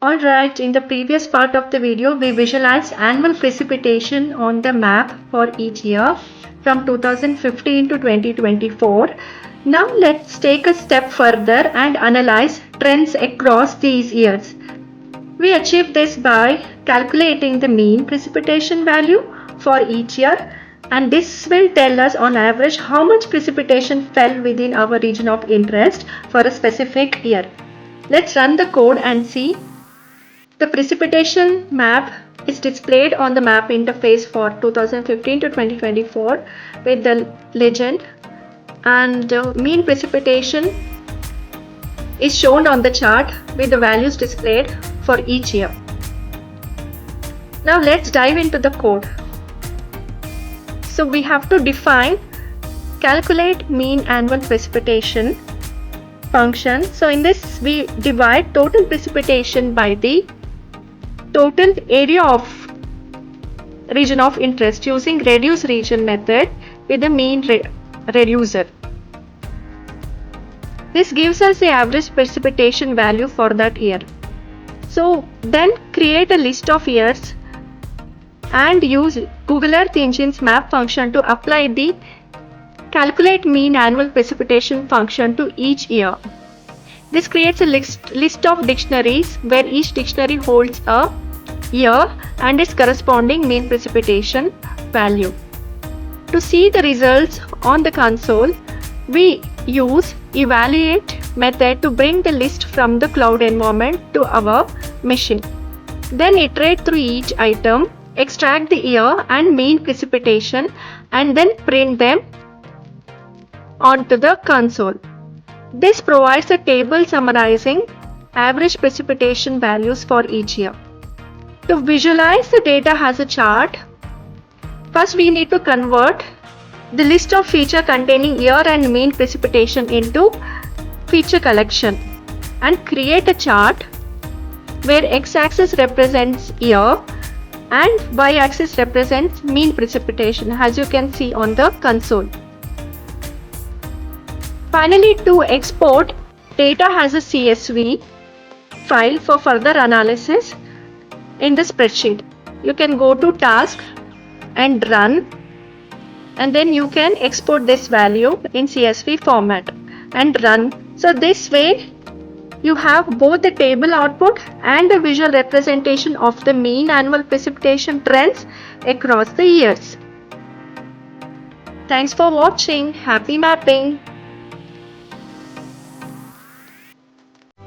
Alright, in the previous part of the video, we visualized annual precipitation on the map for each year from 2015 to 2024. Now let's take a step further and analyze trends across these years. We achieve this by calculating the mean precipitation value for each year, and this will tell us on average how much precipitation fell within our region of interest for a specific year. Let's run the code and see. The precipitation map is displayed on the map interface for 2015 to 2024 with the legend, and mean precipitation is shown on the chart with the values displayed for each year. Now let's dive into the code. So we have to define calculate mean annual precipitation function. So in this we divide total precipitation by the total area of region of interest using reduce region method with the mean reducer. This gives us the average precipitation value for that year. So then create a list of years and use Google Earth Engine's map function to apply the calculate mean annual precipitation function to each year. This creates a list of dictionaries where each dictionary holds a year and its corresponding mean precipitation value. To see the results on the console, we use evaluate method to bring the list from the cloud environment to our machine. Then iterate through each item, extract the year and mean precipitation, and then print them onto the console. This provides a table summarizing average precipitation values for each year. To visualize the data as a chart, first we need to convert the list of feature containing year and mean precipitation into feature collection and create a chart where x-axis represents year and y-axis represents mean precipitation, as you can see on the console. Finally, to export data as a CSV file for further analysis in the spreadsheet, you can go to task and run, and then you can export this value in CSV format and run. So this way you have both the table output and a visual representation of the mean annual precipitation trends across the years. Thanks for watching. Happy mapping!